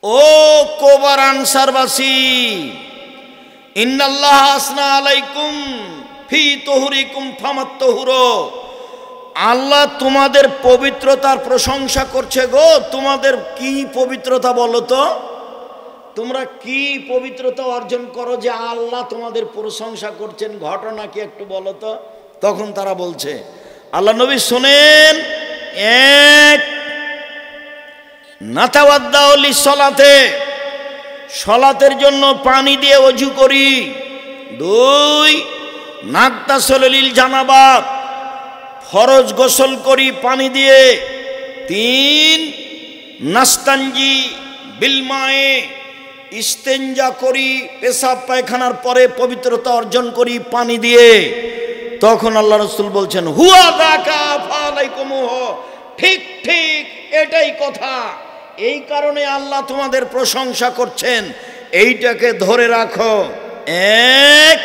ও কোবার আনসারবাসী, ইন্নাল্লাহ আসনা আলাইকুম ফি তুহুরিকুম ফামাত্তুহুরু, আল্লাহ তোমাদের পবিত্রতার প্রশংসা করছে গো। তোমাদের কি পবিত্রতা বলো তো? তোমরা কি পবিত্রতা অর্জন করো যে আল্লাহ তোমাদের প্রশংসা করছেন? ঘটনা কি একটু বলো তো। তখন তারা বলছে, আল্লাহ নবী শোনেন, এক, নাতাওয়াদ্দাউ লিসসালাতে, সালাতের জন্য পানি দিয়ে ওযু করি। দুই, নাগতাসিলু লিল জানাবাত, ফরজ গোসল করি পানি দিয়ে। তিন, নাস্তানজি বিল মায়ে, ইস্তেঞ্জা করি, পেশাব পায়খানার পরে পবিত্রতা অর্জন করি পানি দিয়ে। তখন আল্লাহ রাসূল বলছেন, হুয়া যাকা ফালাইকুমুহু, ঠিক ঠিক এটাই কথা। এই কারণে আল্লাহ তোমাদের প্রশংসা করছেন, এইটাকে ধরে রাখো। এক,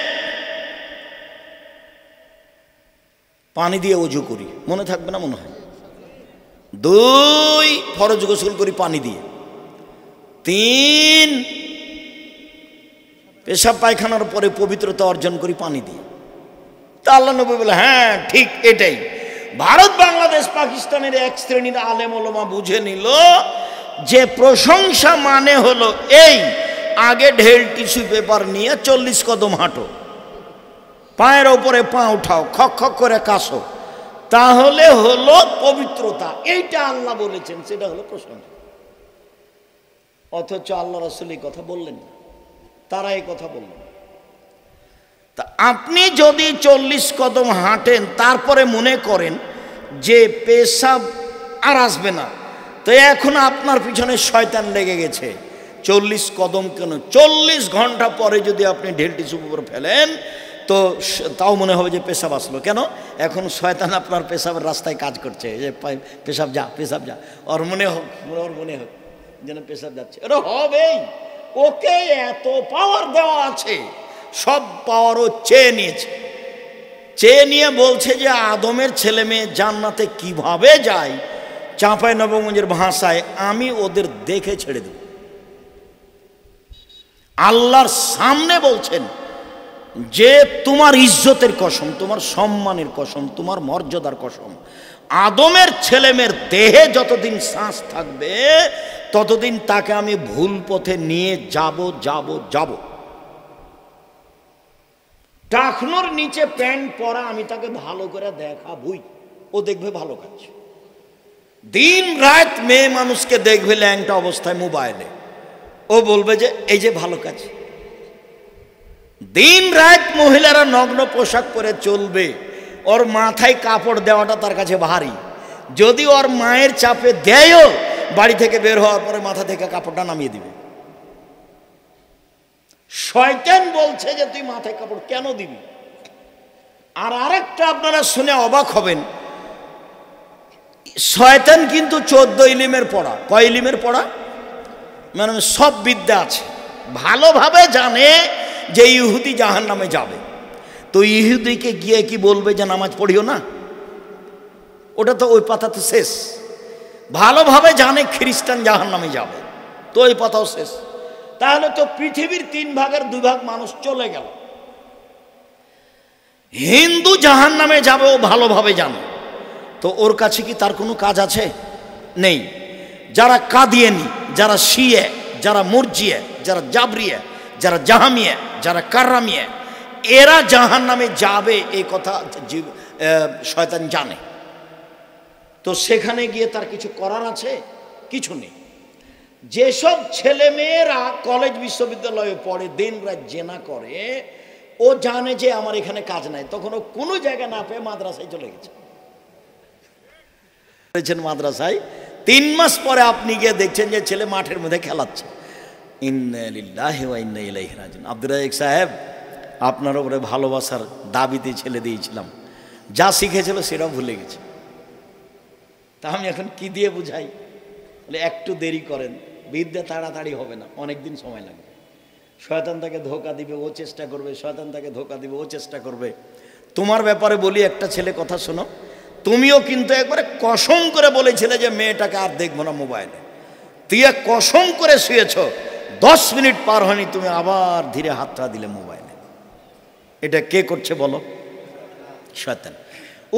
পানি দিয়ে ওযু করি, মনে থাকবে না মনে হয়। দুই, ফরজ গোসল করি পানি দিয়ে। তিন, পেশাব পায়খানার পরে পবিত্রতা অর্জন করি পানি দিয়ে। তা আল্লাহ নবী বলে, হ্যাঁ ঠিক এটাই। ভারত, বাংলাদেশ, পাকিস্তানের এক শ্রেণীর আলেম ওলামা বুঝে নিল যে প্রশংসা মানে হলো এই, আগে ঢেল টিস্যু পেপার নিয়ে 40 কদম হাঁটো, পায়ের ওপরে পা উঠাও, খক খক করে কাশো, তাহলে হলো পবিত্রতা। এইটা আল্লাহ বলেছেন, সেটা হলো প্রশংসা। অথচ আল্লাহ রাসূল এই কথা বললেন না, তারা এই কথা বললেন। তা আপনি যদি 40 কদম হাঁটেন, তারপরে মনে করেন যে পেশাব আর আসবে না, তো এখন আপনার পিছনে শয়তান লেগে গেছে। 40 কদম কেন, 40 ঘন্টা পরে যদি আপনি ঢেল টিস্যু পেপার ফেলেন, তো তাও মনে হবে যে পেশাব আসলো। কেন? এখন শয়তান আপনার পেশাবের রাস্তায় কাজ করছে, যে পেশাব যা, পেশাব যা। ওর মনে হোক যেন পেশাব যাচ্ছে, এটা হবেই। ওকে এত পাওয়ার দেওয়া আছে, সব পাওয়ারও চেয়ে নিয়েছে। চেয়ে নিয়ে বলছে যে আদমের ছেলে মেয়ে জান্নাতে কিভাবে যায়, চাঁপাইনবাবগঞ্জের ভাষায়, আমি ওদের দেখে ছেড়ে দেব। আল্লাহর সামনে বলছেন যে তোমার ইজ্জতের কসম, তোমার সম্মানের কসম, তোমার মর্যাদার কসম, আদমের ছেলেমেয়ের দেহে যতদিন শ্বাস থাকবে ততদিন তাকে আমি ভুল পথে নিয়ে যাব। টাকনোর নিচে প্যান্ট পরা আমি তাকে ভালো করে দেখাবই, ও দেখবে ভালো কাজ। দিন রাত মেয়ে মানুষকে দেখবে ল্যাংটা অবস্থায় মোবাইলে, ও বলবে যে এই যে ভালো কাজ। দিন রাত মহিলারা নগ্ন পোশাক পরে চলবে, ওর মাথায় কাপড় দেওয়াটা তার কাছে ভারী। যদি ওর মায়ের চাপে দেয়ও, বাড়ি থেকে বের হওয়ার পরে মাথা থেকে কাপড়টা নামিয়ে দিবে। শয়তান বলছে যে তুই মাথায় কাপড় কেন দিবি। আর আরেকটা আপনারা শুনে অবাক হবেন, শয়তান কিন্তু 14 ইলিমের পড়া। কয় ইলিমের পড়া? মানে সব বিদ্যা আছে, ভালোভাবে জানে যে ইহুদি জাহান্নামে যাবে। তো ইহুদিকে গিয়ে কি বলবে যে নামাজ পড়িও না? ওটা তো ওই পাতা তো শেষ। ভালোভাবে জানে খ্রিস্টান জাহান্নামে যাবে, তো ওই পাতাও শেষ। তাহলে তো পৃথিবীর 3 ভাগের 2 ভাগ মানুষ চলে গেল। হিন্দু জাহান্নামে যাবে, ও ভালোভাবে জানে। তো ওর কাছে কি তার কোনো কাজ আছে? নেই। যারা কাদিয়ানি, যারা শিয়ে, যারা মুরজিয়ে, যারা জাবরিয়ে, যারা জাহামিয়া, যারা কাররামিয়া, এরা জাহান্নামে যাবে এই কথা শয়তান জানে। তো সেখানে গিয়ে তার কিছু করার আছে? কিছু নেই। যেসব ছেলে মেয়েরা কলেজ বিশ্ববিদ্যালয়ে পড়ে, দিন রাত জেনা করে, ও জানে যে আমার এখানে কাজ নাই, তখন ও কোনো জায়গা না পেয়ে মাদ্রাসায় চলে গেছে। মাদ্রাসায় 3 মাস পরে আপনি গিয়ে দেখছেন যে ছেলে মাঠের মধ্যে খেলাচ্ছে। ইন্না লিল্লাহি ওয়া ইন্না ইলাইহি রাজিউন। আব্দুর রাজ্জাক সাহেব, আপনার উপরে ভালোবাসার দাবিতে ছেলে দিয়েছিলাম, যা শিখেছিল সেটাও ভুলে গেছে। তা আমি এখন কি দিয়ে বুঝাই? বলে একটু দেরি করেন, বিদ্যা তাড়াতাড়ি হবে না, অনেক দিন সময় লাগবে। শয়তান তাকে ধোঁকা দিবে, ও চেষ্টা করবে, শয়তান তাকে ধোঁকা দিবে, ও চেষ্টা করবে। তোমার ব্যাপারে বলি একটা ছেলে কথা শোনো, তুমিও কিন্তু একবারে কসম করে বলেছিলে যে মেয়েটাকে আর দেখবো না মোবাইলে। তুই কসম করে শুয়েছ, 10 মিনিট পার হয়নি তুমি আবার ধীরে হাতটা দিলে মোবাইলে। এটা কে করছে বলো? শয়তান।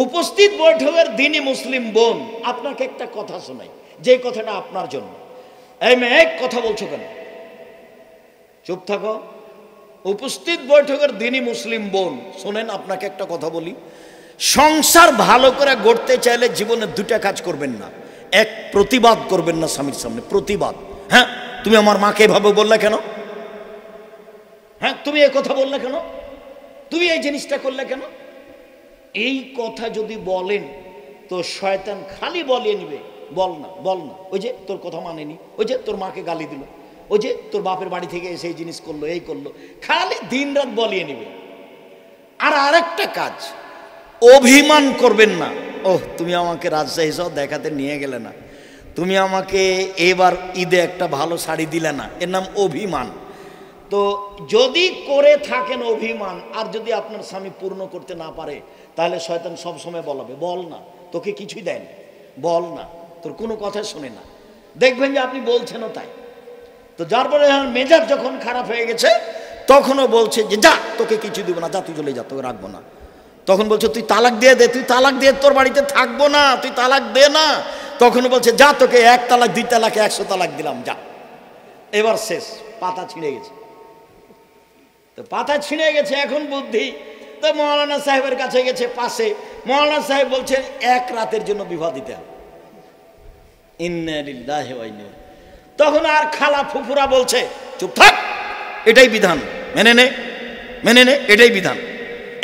উপস্থিত বৈঠকের দিনই মুসলিম বোন, আপনাকে একটা কথা শোনাই, যে কথাটা আপনার জন্য। এই মেয়ে, এক কথা বলছো কেন? চুপ থাকো। উপস্থিত বৈঠকের দিনই মুসলিম বোন, শোনেন আপনাকে একটা কথা বলি। সংসার ভালো করে গড়তে চাইলে জীবনে 2টা কাজ করবেন না। এক, প্রতিবাদ করবেন না স্বামীর সামনে, প্রতিবাদ। হ্যাঁ, তুমি আমার মাকে এভাবে বললে কেন? হ্যাঁ, তুমি এই কথা বললে কেন? তুমি এই জিনিসটা করলে কেন? এই কথা যদি বলেন তো শয়তান খালি বলিয়ে নিবে, বল না বল না, ওই যে তোর কথা মানেনি, ওই যে তোর মাকে গালি দিল, ওই যে তোর বাপের বাড়ি থেকে এসে এই জিনিস করলো, এই করলো, খালি দিন রাত বলিয়ে নিবে। আর আরেকটা কাজ, অভিমান করবেন না। ওহ, তুমি আমাকে রাজশাহী সহ দেখাতে নিয়ে গেলে না, তুমি আমাকে এবার ঈদে একটা ভালো শাড়ি দিলে না, এর নাম অভিমান। তো যদি করে থাকেন অভিমান, আর যদি আপনার স্বামী পূর্ণ করতে না পারে, তাহলে শয়তান সবসময় বলাবে, বল না, তোকে কিছুই দেয় না, বল না, তোর কোনো কথা শোনে না। দেখবেন যে আপনি বলছেনও তাই। তো যার পরে মেজাজ যখন খারাপ হয়ে গেছে, তখনও বলছে যে যা, তোকে কিছু দিব না, যা তুই চলে যা, তোকে রাখবো না। তখন বলছে তুই তালাক দিয়ে দে, তুই তালাক দিয়ে তোর বাড়িতে থাকবো না, তুই তালাক দে না। তখন বলছে যা, তোকে 1 তালাক 2 তালাকে 100 তালাক দিলাম, যা। এবার শেষ, পাতা ছিঁড়ে গেছে। তো পাতা ছিঁড়ে গেছে, এখন বুদ্ধি। তো মৌলানা সাহেবের কাছে গেছে পাশে, মৌলানা সাহেব বলছেন 1 রাতের জন্য বিবাহ দিতে হবে। ইন্না লিল্লাহি ওয়া ইন্না ইলাইহি। তখন আর খালা ফুফুরা বলছে চুপ থাক, এটাই বিধান, মেনে নে, মেনে নে, এটাই বিধান,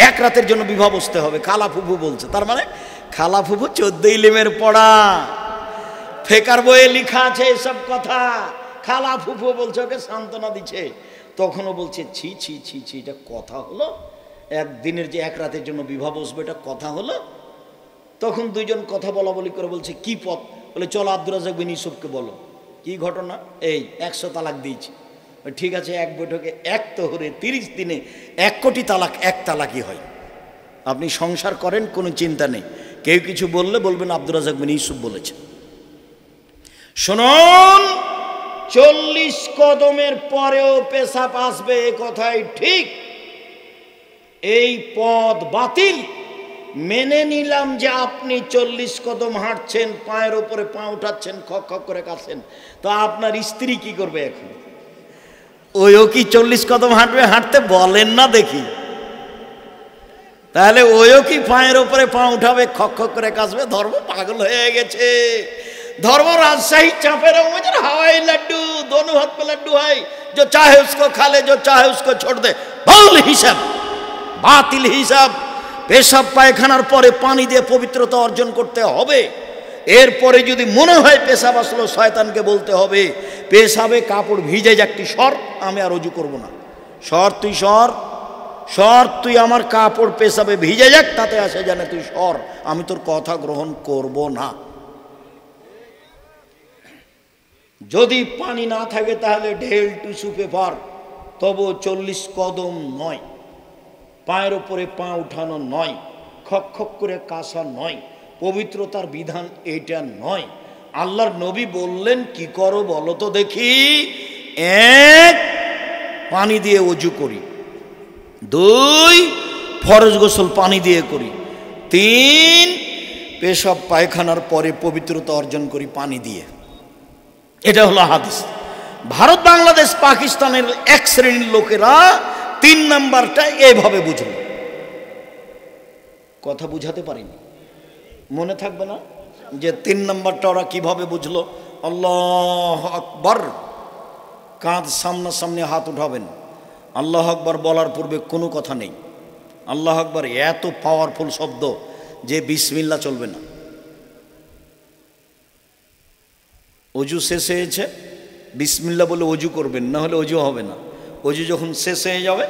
1 রাতের জন্য বিবাহ বসতে হবে। খালা ফুফু বলছে, তার মানে খালা ফুফু 14 ইলিমের পড়া, ফেকার বইয়ে লেখা আছে এসব কথা। খালা ফুফু বলছে, ওকে সান্ত্বনা দিচ্ছে। তখনও বলছে ছি ছি ছি ছি, এটা কথা হলো? একদিনের যে 1 রাতের জন্য বিবাহ বসবে, এটা কথা হলো? তখন দুইজন কথা বলা বলি করে বলছে কি পথ? বলে চলো আব্দুর রাজ্জাক বিন ইউসুফকে বলো। কি ঘটনা? এই 100 তালাক দিয়েছি। ঠিক আছে, এক বৈঠকে 1 তোহরে 30 দিনে 1 কোটি তালাক 1 তালাকই হয়। আপনি সংসার করেন, কোনো চিন্তা নেই। কেউ কিছু বললে বলবেন আব্দুর রাজ্জাক বিন ইউসুফ বলেছে। শুনুন, 40 কদমের পরেও পেশাব আসবে, এ কথাই ঠিক। এই পথ বাতিল। মেনে নিলাম যে আপনি 40 কদম হাঁটছেন, পায়ের উপরে পা উঠাচ্ছেন, খক খক করে কাছেন, তো আপনার স্ত্রী কি করবে এখন? ওইও কি 40 কদম হাঁটবে? হাঁটতে বলেন না দেখি। তাহলে ওইও কি পায়ের উপরে পা উঠাবে, খক খক করে কাশবে? ধর্ম পাগল হয়ে গেছে। धर्म राजशाही चापे रहो, मुझे हवाई लड्डू, दोनों हाथ में लड्डू है, जो चाहे उसको खा ले, जो चाहे उसको छोड़ दे। भूल हिसाब, बातिल हिसाब। पेशाब पायखानार परे पानी दिए पवित्रता अर्जन करते होबे। एरपरे यदि मने हय पेशाब आसलो, शयतानके बोलते होबे पेशाबे कापड़ भिजे जाकटी सर, आमि आर ओजू करब ना। सर तुई सर, सर तुई आमार कापड़ पेशाबे भिजे जाक, ताते आसे जाने तुई सर, आमि तोर कथा ग्रहण करब ना। যদি পানি না থাকে তাহলে ঢেল টিস্যু পেপার, তবু 40 কদম নয়, পায়ের উপরে পা উঠানো নয়, খক খক করে কাশা নয়, পবিত্রতার বিধান এটা নয়। আল্লাহর নবী বললেন কি করো বলো তো দেখি? 1 পানি দিয়ে ওযু করি, 2 ফরজ গোসল পানি দিয়ে করি, 3 পেশাব পায়খানার পরে পবিত্রতা অর্জন করি পানি দিয়ে। এটা হলো হাদিস। ভারত বাংলাদেশ পাকিস্তানের এক শ্রেণীর লোকেরা 3 নাম্বারটা এইভাবে বুঝল। কথা বুঝাতে পারিনি, মনে থাকবে না যে 3 নাম্বারটা ওরা কিভাবে বুঝলো? আল্লাহ আকবার, কাঁধ সামনাসামনি হাত উঠাবেন। আল্লাহ আকবার বলার পূর্বে কোনো কথা নেই। আল্লাহ আকবার এত পাওয়ারফুল শব্দ যে বিসমিল্লাহ চলবে না। অজু শেষ হয়েছে, বিসমিল্লাহ বলে অজু করবেন, না হলে অজু হবে না। অজু যখন শেষ হয়ে যাবে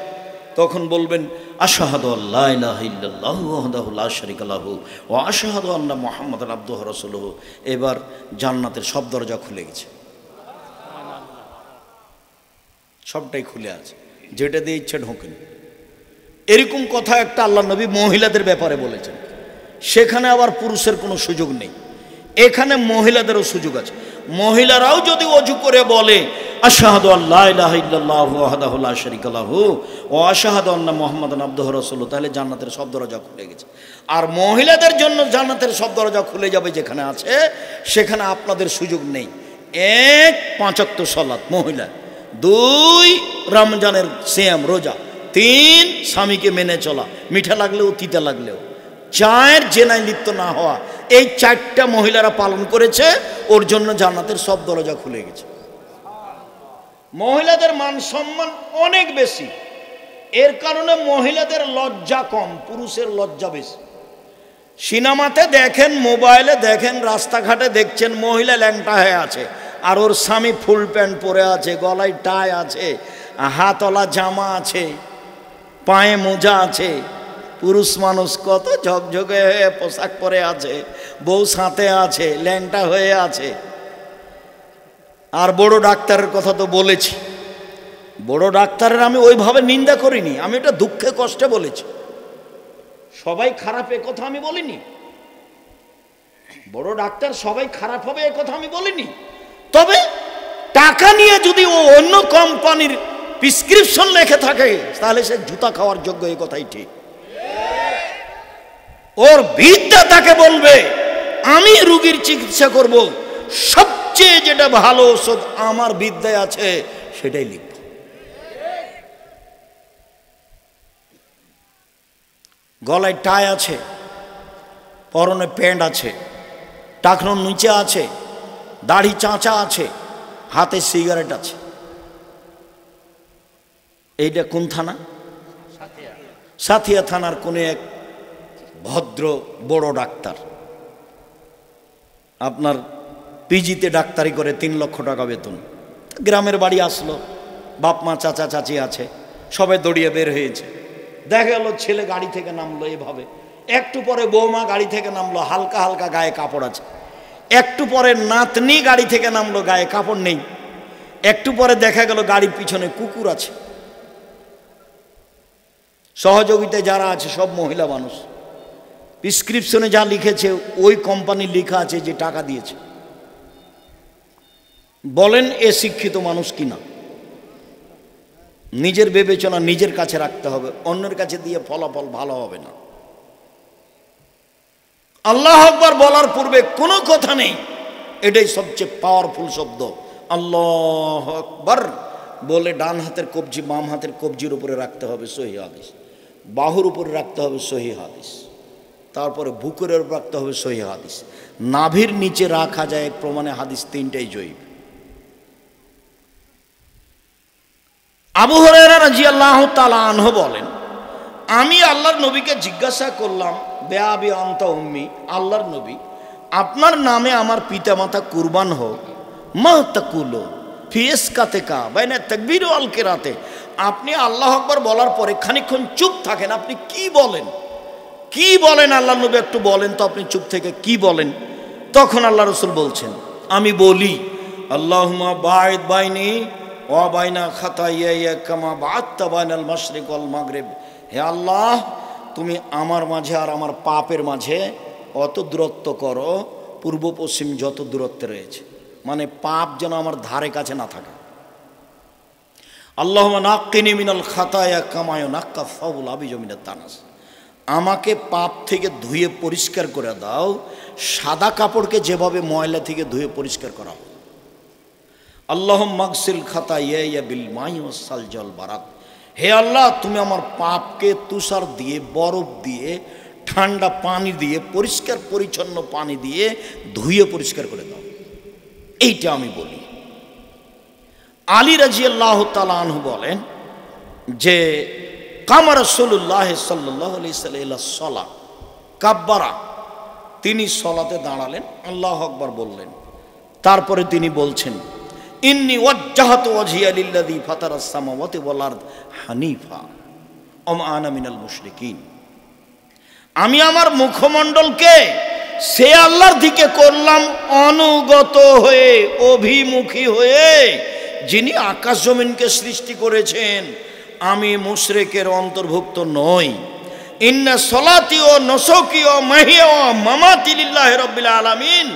তখন বলবেন আশহাদু আল্লা ইলাহা ইল্লাল্লাহু ওয়াহদাহু লা শারীকা লাহু ওয়া আশহাদু আন্না মুহাম্মাদান আবদুহু ওয়া রাসূলুহু। এবার জান্নাতের সব দরজা খুলে গেছে, সবটাই খুলে আছে, যেটা দিয়ে ইচ্ছে ঢোকেন। এরকম কথা একটা আল্লাহ নবী মহিলাদের ব্যাপারে বলেছেন। সেখানে আবার পুরুষের কোনো সুযোগ নেই, এখানে মহিলাদেরও সুযোগ আছে। মহিলারাও যদি অজু করে বলে আশহাদু আল্লা ইলাহা ইল্লাল্লাহু ওয়াহদাহু লা শারীকা লাহু ওয়া আশহাদু আন্না মুহাম্মাদান আবদুহু রাসূলুহু, তাহলে জান্নাতের সব দরজা খুলে গেছে। আর মহিলাদের জন্য জান্নাতের সব দরজা খুলে যাবে যেখানে আছে, সেখানে আপনাদের সুযোগ নেই। 1 5 ওয়াক্ত সালাত মহিলা, 2 রমজানের সিয়াম রোজা, 3 স্বামীকে মেনে চলা, মিঠা লাগলেও তিতা লাগলেও, 4 জেনায় লিপ্ত না হওয়া। এই 4টা মহিলারা পালন করেছে, ওর জন্য জান্নাতের সব দরজা খুলে গেছে। মহিলাদের মান সম্মান অনেক বেশি, এর কারণে মহিলাদের লজ্জা কম, পুরুষের লজ্জা বেশি। সিনেমাতে দেখেন, মোবাইলে দেখেন, রাস্তাঘাটে দেখছেন মহিলা ল্যাংটা হয়ে আছে আর ওর স্বামী ফুল প্যান্ট পরে আছে, গলায় টাই আছে, হাতওয়ালা জামা আছে, পায়ে মোজা আছে। পুরুষ মানুষ কত ঝকঝকে হয়ে পোশাক পরে আছে, বউ সাথে আছে, ল্যাংটা হয়ে আছে। আর বড় ডাক্তারের কথা তো বলেছি, বড় ডাক্তারের আমি ওইভাবে নিন্দা করিনি, আমি এটা দুঃখে কষ্টে বলেছি। সবাই খারাপ এ কথা আমি বলিনি, বড় ডাক্তার সবাই খারাপ হবে এ কথা আমি বলিনি। তবে টাকা নিয়ে যদি ও অন্য কোম্পানির প্রেসক্রিপশন লেখে থাকে তাহলে সে জুতা খাওয়ার যোগ্য, এই কথাই ঠিক। ওর বিদ্যা তাকে বলবে আমি রোগীর চিকিৎসা করব, সবচেয়ে যেটা ভালো ওষুধ আমার বিদ্যায় আছে সেটাই লিখব। গলায় টাই আছে, পরনে প্যান্ট আছে, টাকনোর নিচে আছে, দাড়ি চাঁচা আছে, হাতে সিগারেট আছে। এইটা কোন থানা? সাথিয়া থানার কোন এক ভদ্র বড় ডাক্তার, আপনার পিজিতে ডাক্তারি করে 3 লক্ষ টাকা বেতন। গ্রামের বাড়ি আসলো, বাপ মা চাচা চাচি আছে, সবাই দৌড়িয়ে বের হয়েছে। দেখা গেল ছেলে গাড়ি থেকে নামলো এভাবে, একটু পরে বৌমা গাড়ি থেকে নামলো, হালকা হালকা গায়ে কাপড় আছে। একটু পরে নাতনি গাড়ি থেকে নামলো, গায়ে কাপড় নেই। একটু পরে দেখা গেল গাড়ির পিছনে কুকুর আছে। সহযোগিতায় যারা আছে সব মহিলা মানুষ। প্রেসক্রিপশনে যা লিখেছে ওই কোম্পানি লেখা আছে যে টাকা দিয়েছে। বলেন এ শিক্ষিত মানুষ কিনা? নিজের বিবেচনা নিজের কাছে রাখতে হবে, অন্যের কাছে দিয়ে ফলাফল ভালো হবে না। আল্লাহু আকবার বলার পূর্বে কোনো কথা নেই, এটাই সবচেয়ে পাওয়ারফুল শব্দ। আল্লাহু আকবার বলে ডান হাতের কবজি বাম হাতের কবজির উপরে রাখতে হবে, সহিহ হাদিস। বাহুর উপরে রাখতে হবে, সহিহ হাদিস। তারপরে বুকের উপর রাখতে হবে, সহিহ হাদিস। নাভির নিচে রাখা যায় প্রমাণে হাদিস 3টাই জয়ীফ। আবু হুরায়রা রাদিয়াল্লাহু তাআলা আনহু বলেন, আমি আল্লাহর নবীকে জিজ্ঞাসা করলাম, বেআবি আনতা উম্মি, আল্লাহর নবী আপনার নামে আমার পিতামাতা কুরবান হোক, মা তাকুলু ফি ইসকাতিকা বাইনা তাকবীর ওয়াল কিরাতে। আপনি আল্লাহু আকবার বলার পরে খানিকক্ষণ চুপ থাকেন, আপনি কি বলেন? কি বলেন আল্লাহর নবী একটু বলেন তো, আপনি চুপ থেকে কি বলেন? তখন আল্লাহ রাসূল বলছেন, আমি বলি আল্লাহুম্মা বাঈদ বাইনি ওয়া বাইনা খাতায়ায়া কামা বা'আদতা বাইনাল মাশরিক ওয়াল মাগরিব। হে আল্লাহ, তুমি আমার মাঝে আর আমার পাপের মাঝে অত দূরত্ব করো পূর্ব পশ্চিম যত দূরত্বে রয়েছে, মানে পাপ যেন আমার ধারে কাছে না থাকে। আল্লাহুম্মা নাক্কিনি মিনাল খাতায়া কামা ইউনাক্কা সাউল আবিজ মিনাত তানাস। আমাকে পাপ থেকে ধুয়ে পরিষ্কার করে দাও, সাদা কাপড়কে যেভাবে ময়লা থেকে ধুয়ে পরিষ্কার করা হয়। আল্লাহুম্মা মাগসিল খাতায়া বিল মাই ওয়াস সালজি ওয়াল বারাদ। হে আল্লাহ, তুমি আমার পাপকে তুষার দিয়ে, বরফ দিয়ে, ঠান্ডা পানি দিয়ে, পরিষ্কার পরিচ্ছন্ন পানি দিয়ে ধুয়ে পরিষ্কার করে দাও। এইটা আমি বলি। আলী রাদিয়াল্লাহু তাআলা আনহু বলেন যে কামা রাসূলুল্লাহ সাল্লাল্লাহু আলাইহি ওয়াসাল্লাম সালাত কাব্বারা, তিনি সলাতে দাঁড়ালেন, আল্লাহু আকবার বললেন। তারপরে তিনি বলছেন, ইন্নী ওয়াজ্জাহতু ওয়াজহিয়া লিল্লাযী ফাতারাস সামাওয়াতি ওয়াল আরদ হানিফা ওয়া মা আনা মিনাল মুশরিকিন। আমি আমার মুখমণ্ডলকে সে আল্লাহর দিকে করলাম অনুগত হয়ে, অভিমুখী হয়ে, যিনি আকাশ জমিনকে সৃষ্টি করেছেন। আমি মুশরিকের অন্তর্ভুক্ত নই। ইন্না সলাতি ও নসুকি ও মাহিয়া ও মামাতি লিল্লাহি রাব্বিল আলামিন।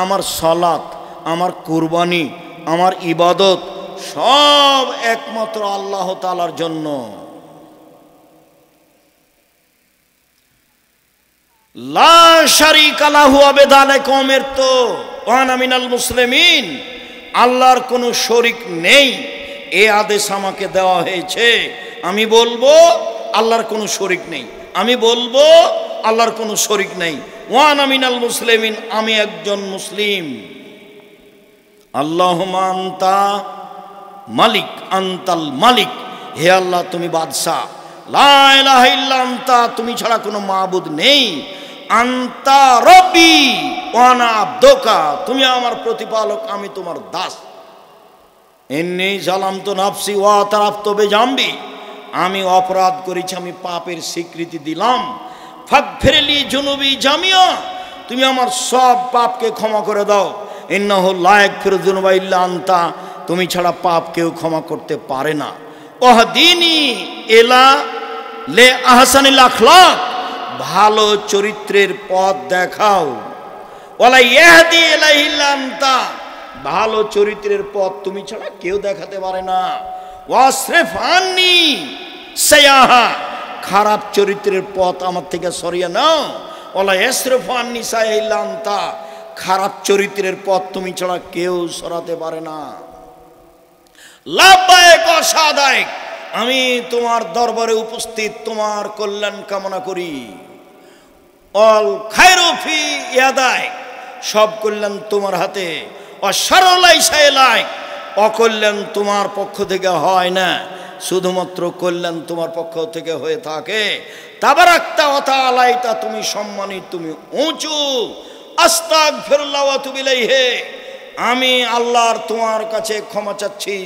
আমার সালাত, আমার কুরবানি, আমার ইবাদত সব একমাত্র আল্লাহ তাআলার জন্য। লা শারীকা লাহু আবেদালে কওমের তো ওয়ানা মিনাল মুসলিমিন, আল্লাহর কোনো শরীক নেই এ আদেশ আমাকে দেওয়া হয়েছে। আমি বলবো আল্লাহর কোনো শরীক নেই, আমি বলবো আল্লাহর কোনো শরীক নেই। ওয়ানা মিনাল মুসলিমিন, আমি একজন মুসলিম। আল্লাহুম্মা আনতা মালিক, আনতাল মালিক, হে আল্লাহ তুমি বাদশা। লা ইলাহা ইল্লা আনতা, তুমি ছাড়া কোনো মাবুদ নেই। আনতা রব্বি ওয়া আনা আবদুকা, তুমি আমার প্রতিপালক, আমি তোমার দাস। ইন্নী যালামতু নাফসি ওয়া তারাফতু বিজামবি, আমি অপরাধ করেছি, আমি পাপের স্বীকৃতি দিলাম। ফাগফিরলি যুনুবি জামিয়া, তুমি আমার সব পাপকে ক্ষমা করে দাও। ইন্নাহু লা ইয়াগফিরু যুনুবা ইল্লা আনতা, তুমি ছাড়া পাপ কেউ ক্ষমা করতে পারে না। ওয়াহদিনি ইলা লে আহসানিল আখলাক, ভালো চরিত্রের পথ দেখাও। ওয়ালা ইয়াহদি ইলাইহি ইল্লা আনতা, ভালো চরিত্রের পথ তুমি ছাড়া কেউ দেখাতে পারে না। ওয়াসরিফ আন্নি সাইয়াহা, খারাপ চরিত্রের পথ আমার থেকে সরিয়ে নাও। ওয়ালা ইয়াসরিফু আন্নি সাইয়াহা ইল্লা আনতা, খারাপ চরিত্রের পথ তুমি ছাড়া কেউ সরাতে পারে না। লাব্বাইক ওয়া সাদাইক, আমি তোমার দরবারে উপস্থিত, তোমার কল্যাণ কামনা করি। অল খায়রু ফি ইয়াদাইক, সব কল্যাণ তোমার হাতে। অশাররু লাইসা ইলাইক, অকল্যাণ তোমার পক্ষ থেকে হয় না, শুধুমাত্র কল্যাণ তোমার পক্ষ থেকে হয়ে থাকে। তাবারাকতা ওয়া তাআলাইতা, তুমি সম্মানিত, তুমি উঁচু। আস্তাগফিরুল্লাহ ওয়া আতুবু ইলাইহি, আমি আল্লাহর তোমার কাছে ক্ষমা চাচ্ছি,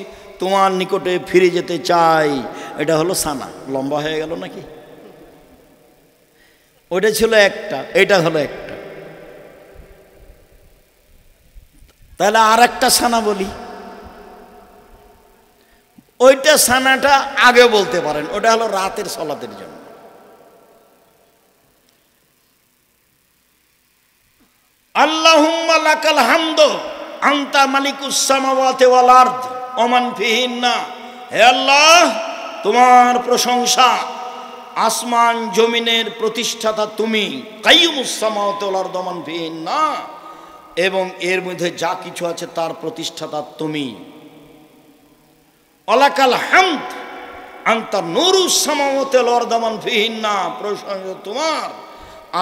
তোমার নিকটে ফিরে যেতে চাই। এটা হলো সানা। লম্বা হয়ে গেল নাকি? ওইটা ছিল একটা, এটা হলো একটা। তাহলে আর একটা সানা বলি। ওইটা সানাটা আগে বলতে পারেন, ওটা হলো রাতের সালাতের জন্য। আল্লাহুম্মা লাকাল হামদু আনতা মালিকুস সামাওয়াতি ওয়াল আরদ ওয়া মান ফিহিন্না, হে আল্লাহ তোমার প্রশংসা, আসমান জমিনের প্রতিষ্ঠাতা তুমি। কাইয়ুমুস সামাওয়াতি ওয়াল আরদ ওয়া মান ফিহিন্না, এবং এর মধ্যে যা কিছু আছে তার প্রতিষ্ঠাতা তুমি। ওয়ালাকাল হামদ আনতা নূরুস সামাওয়াতি ওয়াল আরদ ওয়া মান ফিহিন্না, প্রশংসা তোমার,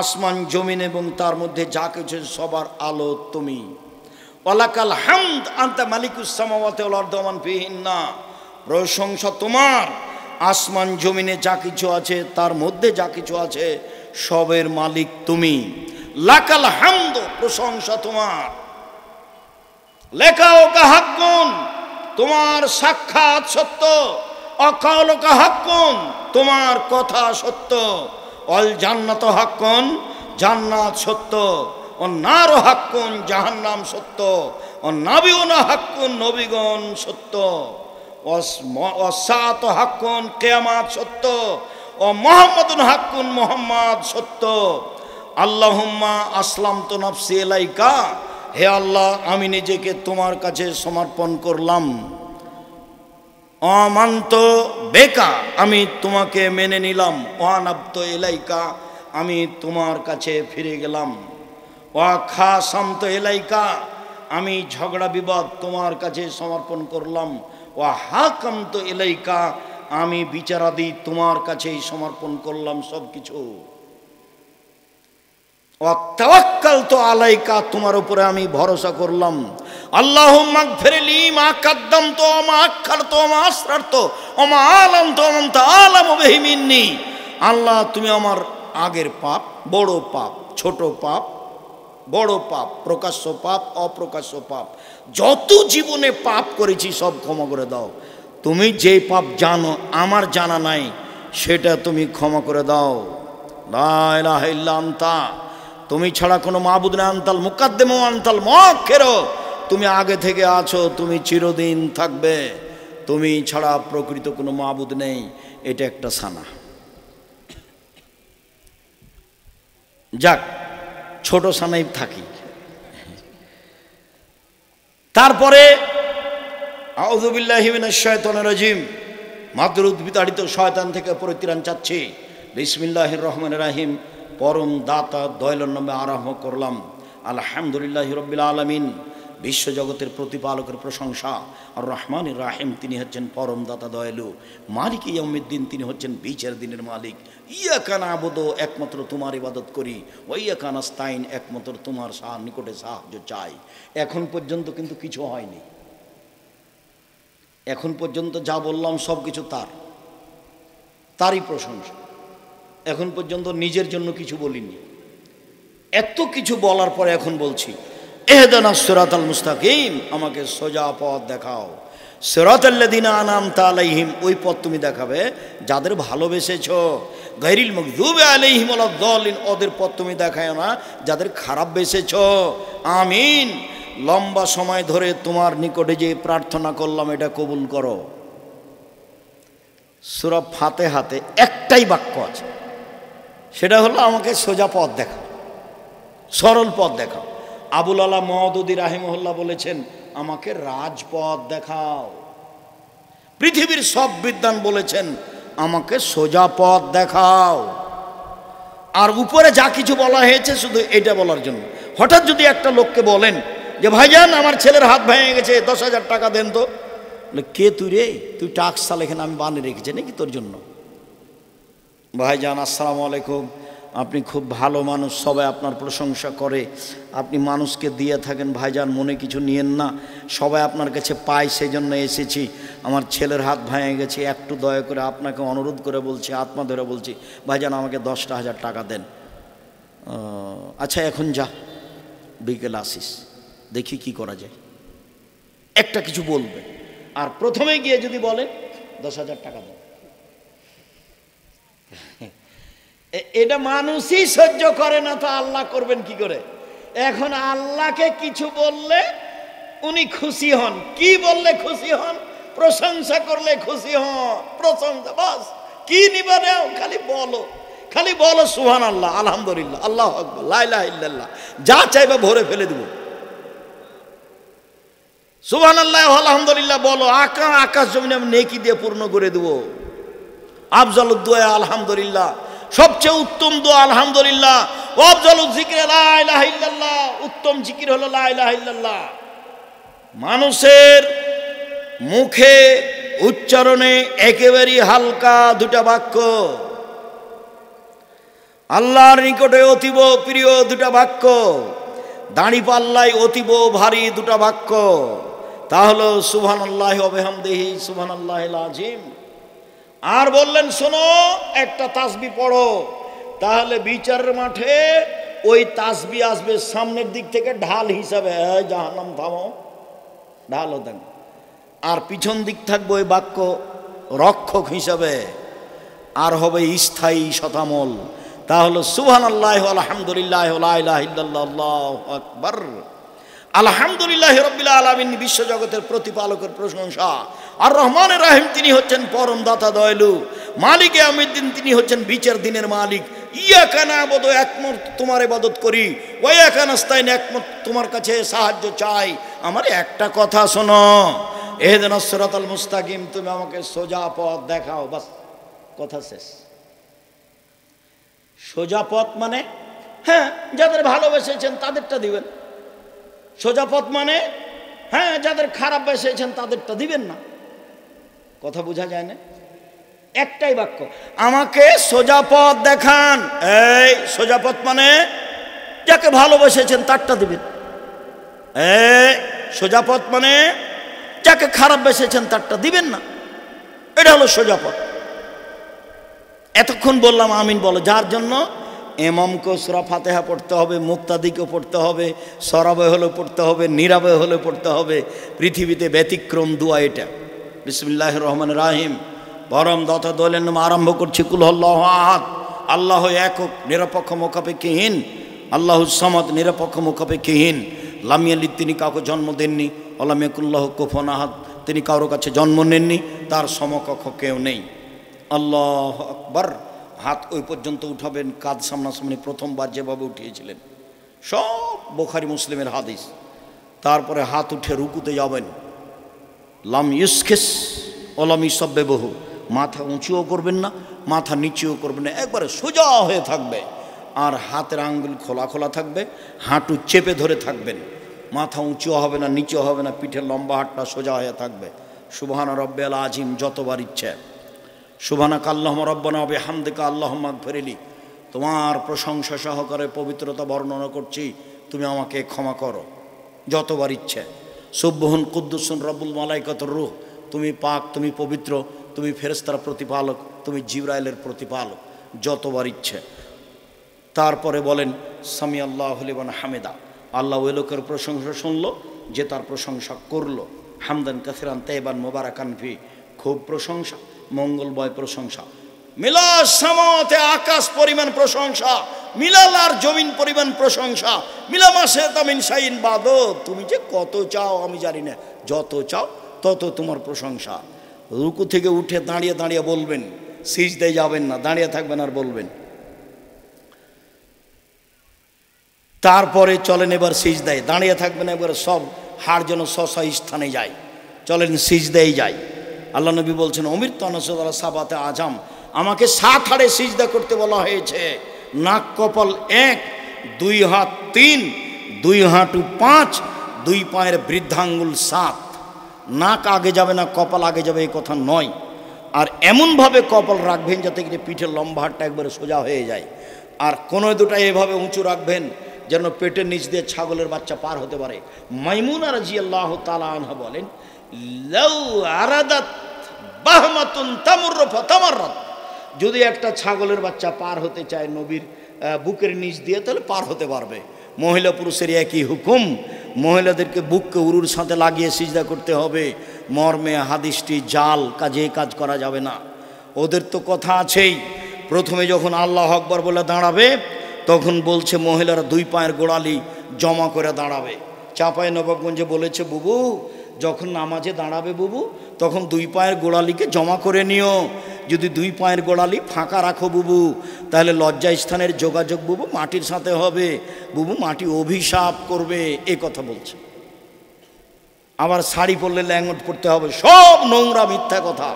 আসমান জমিন এবং তার মধ্যে যা কিছু সবার আলো তুমি। ওয়ালাকাল হামদ আনতা মালিকুস সামাওয়াতি ওয়াল আরদি ওয়া মান ফিহিন্না, প্রশংসা তোমার, আসমান জমিনে যা কিছু আছে তার মধ্যে যা কিছু আছে সবের মালিক তুমি। লাকাল হামদ, প্রশংসা তোমার। লেকাউকা হাক্কুন, তোমার সাক্ষাৎ সত্য। অকাউলুকা হাক্কুন, তোমার কথা সত্য। অল জান্নাত হাক্কুন, জান্নাত সত্য। ও নার হাক্কুন, জাহান্নাম সত্য। ও নাবিউনা হাক্কুন, নবীগণ সত্য। ও সাত হাক্কুন, কিয়ামত সত্য। ও মুহাম্মাদুন হাক্কুন, মুহাম্মদ সত্য। আল্লাহুম্মা আসলামতু নাফসি ইলাইকা, হে আল্লাহ আমি নিজেকে তোমার কাছে সমর্পণ করলাম। আমান্ত বেকা, আমি তোমাকে মেনে নিলাম। ওয়ানাবত ইলাইকা, আমি তোমার কাছে ফিরে গেলাম। ওয়া খাসামত ইলাইকা, আমি ঝগড়া বিবাদ তোমার কাছে সমর্পণ করলাম। ওয়া হাকামত ইলাইকা, আমি বিচারাদি তোমার কাছেই সমর্পণ করলাম সব কিছু। ওয়া তাওয়াক্কালতু আলাইকা, তোমার উপরে আমি ভরসা করলাম। আল্লাহুম্মা গফিরলি মা কাদ্দামতু ওয়া মা আখারতু ওয়া মা আসরারতু ওয়া মা আলামতু ওয়া আনতা আলামু বিহি মিন্নি। আল্লাহ তুমি আমার আগের পাপ, বড় পাপ, ছোট পাপ, বড় পাপ, প্রকাশ্য পাপ, অপ্রকাশ্য পাপ, যত জীবনে পাপ করেছি সব ক্ষমা করে দাও। তুমি যে পাপ জানো আমার জানা নাই সেটা তুমি ক্ষমা করে দাও। লা ইলাহা ইল্লা আনতা, তুমি ছাড়া কোনো মাবুদ নেই। আনতাল মুকাদ্দিম ওয়া আনতাল মুআখির, তুমি আগে থেকে আছো, তুমি চিরদিন থাকবে, তুমি ছাড়া প্রকৃত কোনো মাবুদ নেই। এটা একটা সানা। যাক, ছোট সানাই থাকি। তারপরে আউযু বিল্লাহি মিনাশ শাইতানির রাজিম, মাদুর বিতাড়িত শয়তান থেকে পরিত্রাণ চাচ্ছি। বিসমিল্লাহির রহমানির রহিম, পরম দাতা দয়ালুর নামে আরম্ভ করলাম। আলহামদুলিল্লাহি রাব্বিল আলামিন, বিশ্বজগতের প্রতিপালকের প্রশংসা। আর রহমানির রাহিম, তিনি হচ্ছেন পরম দাতা দয়ালু। মালিক ইয়াউমিদ্দিন, তিনি হচ্ছেন বিচার দিনের মালিক। ইয়াকা নাবুদু, একমাত্র তোমার ইবাদত করি। ওয়া ইয়াকা নাস্তাইন, একমাত্র তোমার নিকটে সাহায্য চাই। এখন পর্যন্ত কিন্তু কিছু হয়নি। এখন পর্যন্ত যা বললাম সব কিছু তারই প্রশংসা। এখন পর্যন্ত নিজের জন্য কিছু বলিনি। এত কিছু বলার পরে এখন বলছি, ইহদিনাস সিরাতাল মুস্তাকিম, আমাকে সোজা পথ দেখাও। সিরাতাল্লাযিনা আনআমতা আলাইহিম, ওই পথ তুমি দেখাবে যাদের ভালোবেসেছো। গায়রিল মাগযুবি আলাইহিম ওয়ালাদ-দাল্লিন, ওদের পথ তুমি দেখায় না যাদের খারাপ বেসেছো। আমিন। লম্বা সময় ধরে তোমার নিকটে যে প্রার্থনা করলাম, এটা কবুল করো। সূরা ফাতিহাতে একটাই বাক্য আছে, সেটা হলো আমাকে সোজা পথ দেখাও, সরল পথ দেখাও। আবুল আলা মওদুদী রাহিমাহুল্লাহ বলেছেন, আমাকে রাজপথ দেখাও। পৃথিবীর সব বিদ্বান বলেছেন, আমাকে সোজা পথ দেখাও। আর উপরে যা কিছু বলা হয়েছে শুধু এটা বলার জন্য। হঠাৎ যদি একটা লোককে বলেন যে ভাইজান আমার ছেলের হাত ভেঙে গেছে, 10,000 টাকা দেন তো, কে তুই রে? তুই টাক্স সাল এখানে আমি বানিয়ে রেখেছি নাকি তোর জন্য? ভাইজান আসসালামু আলাইকুম, আপনি খুব ভালো মানুষ, সবাই আপনার প্রশংসা করে, আপনি মানুষকে দিয়ে থাকেন, ভাইজান মনে কিছু নিয়েন না, সবাই আপনার কাছে পায়, সেই জন্য এসেছি। আমার ছেলের হাত ভেঙে গেছে, একটু দয়া করে আপনাকে অনুরোধ করে বলছি, আত্মা ধরে বলছি, ভাইজান আমাকে 10,000 টাকা দেন। আচ্ছা এখন যা, বিকেল আসিস, দেখি কি করা যায়। একটা কিছু বলবে, আর প্রথমে গিয়ে যদি বলেন 10,000 টাকা দেন, এটা মানুষই সহ্য করে না, তো আল্লাহ করবেন কি করে? এখন আল্লাহকে কিছু বললে উনি খুশি হন। কি বললে খুশি হন? প্রশংসা করলে খুশি হন। প্রশংসা, বাস। কি নিবা নাও, খালি বলো সুবহানাল্লাহ, আলহামদুলিল্লাহ, আল্লাহু আকবার, লা ইলাহা ইল্লাল্লাহ, যা চাইবে ভরে ফেলে দেব। সুবহানাল্লাহ আলহামদুলিল্লাহ বলো, আকাশ জমিন আমি নেকি দিয়ে পূর্ণ করে দেব। আফজালুদ দুআ আলহামদুলিল্লাহ, সবচেয়ে উত্তম দোয়া আলহামদুলিল্লাহ। আফজালুজ যিকরি লা ইলাহা ইল্লাল্লাহ, উত্তম জিকির হলো লা ইলাহা ইল্লাল্লাহ। মানুষের মুখে উচ্চারণে একেবারেই হালকা দুটা বাক্য, আল্লাহর নিকটে অতীব প্রিয় দুটা বাক্য, দাঁড়িপাল্লায় অতীব ভারী দুটা বাক্য, তা হলো সুবহানাল্লাহি ওয়া বিহামদিহি সুবহানাল্লাহিল আযীম। আর বললেন শোনো, একটা তাসবিহ পড়ো, তাহলে বিচারের মাঠে ওই তাসবিহ আসবে সামনের দিক থেকে ঢাল হিসাবে, জাহান্নাম থামো, ঢালও দেন। আর পিছন দিক থাকবে ওই বাক্য রক্ষক হিসাবে, আর হবে স্থায়ী শতামল, তা হলো সুবহানাল্লাহি ওয়া আলহামদুলিল্লাহি ওয়া লা ইলাহা ইল্লাল্লাহ, আল্লাহু আকবার। আলহামদুলিল্লাহি রাব্বিল আলামিন, বিশ্বজগতের প্রতিপালকের প্রশংসা। আর রহমানির রহিম, তিনি হচ্ছেন পরম দাতা দয়ালু। মালিক ইয়াউমিদ্দিন, তিনি হচ্ছেন বিচার দিনের মালিক। ইয়াকা নাবুদু, একমাত্র তোমার ইবাদত করি। ওয়া ইয়াকা নাস্তাইন, একমাত্র তোমার কাছে সাহায্য চাই। আমার একটা কথা শোনো, ইহদিনাস সিরাতাল মুস্তাকিম, তুমি আমাকে সোজা পথ দেখাও, বাস, কথা শেষ। সোজা পথ মানে, হ্যাঁ, যাদের ভালোবেসেছেন তাদেরটা দিবেন। সোজা পথ মানে, হ্যাঁ, যাদের খারাপ বেসেছেন তাদেরটা দিবেন না। কথা বোঝা যায় না? একটাই বাক্য, আমাকে সোজা পথ দেখান। এই সোজা পথ মানে যাকে ভালোবেসেছেন তারটা দিবেন। এই সোজা পথ মানে যাকে খারাপ বেসেছেন তারটা দিবেন না। এটা হলো সোজা পথ। এতক্ষণ বললাম আমিন বলো, যার জন্য ইমামকেও সূরা ফাতিহা পড়তে হবে, মুক্তাদিকেও পড়তে হবে, সরাবে হলে পড়তে হবে, নীরবে হলে পড়তে হবে। পৃথিবীতে ব্যতিক্রম দোয়া এটা। বিসমিল্লাহির রহমানির রহিম, পরম দাতা দয়ালুর নামে আরম্ভ করছি। কুল হুয়াল্লাহু আহাদ, আল্লাহ একক, নিরপেক্ষ মুখাপেক্ষীহীন। আল্লাহুস সামাদ, নিরপেক্ষ মুখাপেক্ষীহীন। লাম ইয়ালিদ, তিনি কাউকে জন্ম দেননি। ওয়া লাম ইয়াকুল লাহু কুফুয়ান আহাদ, তিনি কারো কাছে জন্ম নেননি, তার সমকক্ষ কেউ নেই। আল্লাহু আকবার। হাত ওই পর্যন্ত উঠাবেন, কাঁধ সামনাসামনি, প্রথমবার যেভাবে উঠিয়েছিলেন। সব বুখারী মুসলিমের হাদিস। তারপরে হাত উঠে রুকুতে যাবেন। লাম ইউসখিস ওলাম ইসাব্বিহু, মাথা উঁচুও করবেন না, মাথা নিচেও করবেন না, একবারে সোজা হয়ে থাকবে। আর হাতের আঙ্গুল খোলা খোলা থাকবে, হাঁটু চেপে ধরে থাকবেন। মাথা উঁচু হবে না, নিচু হবে না, পিঠের লম্বা হাতটা সোজা হয়ে থাকবে। সুবহান রব্বিয়াল আযীম যতবার ইচ্ছে। সুবহানাকা আল্লাহুম্মা রব্বানা ওয়া বিহামদিকা আল্লাহুম্মা ইগফিরলি, তোমার প্রশংসা সহকারে পবিত্রতা বর্ণনা করছি, তুমি আমাকে ক্ষমা করো, যতবার ইচ্ছে। সুবহুন কুদ্দুসুন রব্বুল মালাইকাতুর রূহ, তুমি পাক, তুমি পবিত্র, তুমি ফেরেশতার প্রতিপালক, তুমি জিবরাইলের প্রতিপালক, যতবার ইচ্ছে। তারপরে বলেন সামি আল্লাহু লিমান হামিদা, আল্লাহ ওই লোকের প্রশংসা শুনলো যে তার প্রশংসা করলো। হামদান কাসিরান তাইবান মুবারাকান ফি, খুব প্রশংসা, মঙ্গলময় প্রশংসা। মিলাস সামাতে, আকাশ পরিমাণ প্রশংসা, মিলাল আর জমিন পরিমাণ প্রশংসা। মিলা মাসে তামিন শাইন বাদো, তুমি যে কত চাও আমি জানি না, যত চাও তত তোমার প্রশংসা। রুকু থেকে উঠে দাঁড়িয়ে দাঁড়িয়ে বলবেন, সিজদায় যাবেন না, দাঁড়িয়ে থাকবেন আর বলবেন। তারপরে চলেন এবার সিজদায়, দাঁড়িয়ে থাকবেন, এবার সব হাড় যেন স্ব স্থানে যায়, চলেন সিজদায় যাই। আল্লাহ নবী বলছেন অমির তনসুদারা সাবাতে আজম, আমাকে 7 হাড়ে সিজদা করতে বলা হয়েছে। নাক কপাল 1, 2 হাত 3, 2 হাঁটু 5, 2 পায়ের বৃদ্ধাঙ্গুল 7। নাক আগে যাবে না, কপাল আগে যাবে এই কথা নয়। আর এমনভাবে কপাল রাখবেন যাতে কি পিঠের লম্বা হাড়টা একবারে সোজা হয়ে যায়। আর কোনো দুটা এভাবে উঁচু রাখবেন যেন পেটের নিচ দিয়ে ছাগলের বাচ্চা পার হতে পারে। মাইমুনা রাদিয়াল্লাহু তাআলা আনহা বলেন, লাউ আরাদাত বাহমাতুন তামুরু ফাতামাররাত, যদি একটা ছাগলের বাচ্চা পার হতে চায় নবীর বুকের নিচ দিয়ে, তাহলে পার হতে পারবে। মহিলা পুরুষের একই হুকুম, মহিলাদেরকে বুককে উরুর সাথে লাগিয়ে সিজদা করতে হবে। মর্মে হাদিসটি জাল, কাজে কাজ করা যাবে না। ওদের তো কথা আছেই, প্রথমে যখন আল্লাহু আকবার বলে দাঁড়াবে তখন বলছে মহিলারা 2 পায়ের গোড়ালি জমা করে দাঁড়াবে। চাঁপাই নবাবগঞ্জে বলেছে, বুবু যখন নামাজে দাঁড়াবে বুবু, তখন 2 পায়ের গোড়ালিকে জমা করে নিও। যদি 2 পায়ের গোড়ালি ফাঁকা রাখো বুবু, তাহলে লজ্জা স্থানের যোগাযোগ বুবু মাটির সাথে হবে, বুবু মাটি অভিশাপ করবে, এ কথা বলছে। আবার শাড়ি পরলে ল্যাঙ্গট পরতে হবে, সব নোংরা মিথ্যা কথা।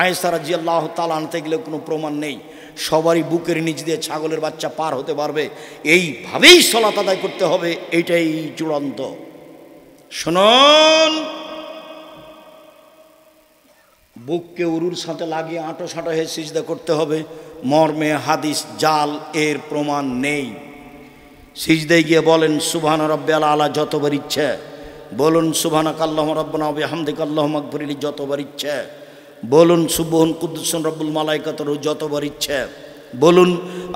আয়েশা রাদিয়াল্লাহু তাআলা আনতে গেলে কোনো প্রমাণ নেই। সবারই বুকের নিচ দিয়ে ছাগলের বাচ্চা পার হতে পারবে, এইভাবেই সালাত আদায় করতে হবে, এইটাই চূড়ান্ত। শুনুন, বুককে উরুর সাথে লাগিয়ে আঁটো সাঁটো হয়ে সিজদা করতে হবে, মর্মে হাদিস জাল, এর প্রমাণ নেই। সিজদায় গিয়ে বলেন সুবহান রাব্বিয়াল আলা যতবার ইচ্ছে, বলুন সুবহানাকা আল্লাহুম্মা রাব্বানা ওয়া বিহামদিকা আল্লাহুম্মা ইগফিরলি যতবার ইচ্ছে, বলুন সুবহুন কুদ্দুসুন রব্বুল মালাইকাতুর যতবার ইচ্ছে, বলুন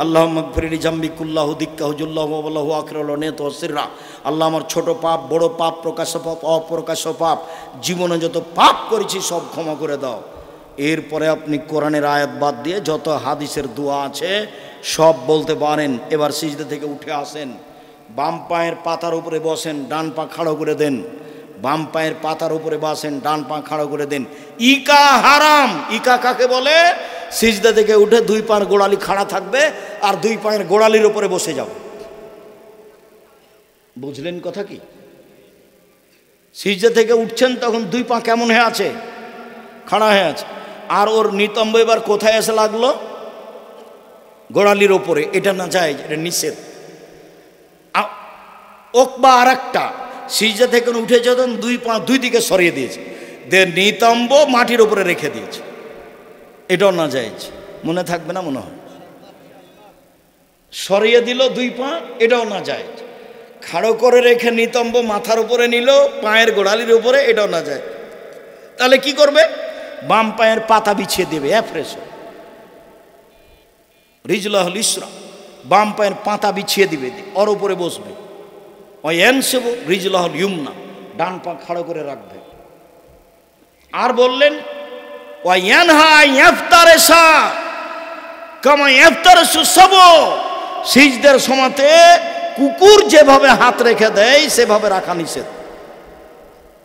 আল্লাহুম্মা ইগফিরলি জামবি কুল্লাহু দিক্কাহু জুল্লাহু ওয়া লাহু আখিরুল নিয়ত ওয়া সিররা, আল্লাহ আমার ছোট পাপ, বড় পাপ, প্রকাশ্য পাপ, অপ্রকাশ্য পাপ, জীবনে যত পাপ করেছি সব ক্ষমা করে দাও। এরপরে আপনি কোরআনের আয়াত বাদ দিয়ে যত হাদিসের দোয়া আছে সব বলতে পারেন। এবার সিজদা থেকে উঠে আসেন, বাম পায়ের পাতার উপরে বসেন, ডান পা খাড়ো করে দেন। বাম পায়ের পাতার উপরে বসেন, ডান পা খাড়ো করে দেন। ইকা হারাম। ইকা কাকে বলে? সিজদা থেকে উঠে 2 পায়ের গোড়ালি খাড়া থাকবে আর 2 পায়ের গোড়ালির উপরে বসে যাবে। বুঝলেন কথা কি? সিজদা থেকে উঠছেন তখন 2 পা কেমন হয়ে আছে? খাড়া হয়ে আছে। আর ওর নিতম্ব এবার কোথায় এসে লাগলো? গোড়ালির ওপরে। এটা না যায়, এটা নিষেধ। ওকবা আর একটা, সিজদা থেকে উঠে যখন 2 পা 2 দিকে সরিয়ে দিয়েছে, নিতম্ব মাটির উপরে রেখে দিয়েছে, এটাও না যায়। মনে থাকবে না মনে হয়? সরিয়ে দিল 2 পা, এটাও না যায়। খাড়ো করে রেখে নিতম্ব মাথার উপরে নিল, পায়ের গোড়ালির উপরে, এটাও না যায়। তাহলে কি করবে? বাম পায়ের পাতা বিছিয়ে দেবে, ফ্রেশ রিজলাহুল ইসরা, বাম পায়ের পাতা বিছিয়ে দিবে, ওর উপরে বসবে। ওয়ানসিব রিজলাহুল ইউমনা, ডান পা খাড়ো করে রাখবে। আর বললেন ওয়ায়ানহা ইফতারেসা কামা ইফতারসু সাবু, সিজদার সময়তে কুকুর যেভাবে হাত রেখে দেয় সেভাবে রাখা নিষেধ।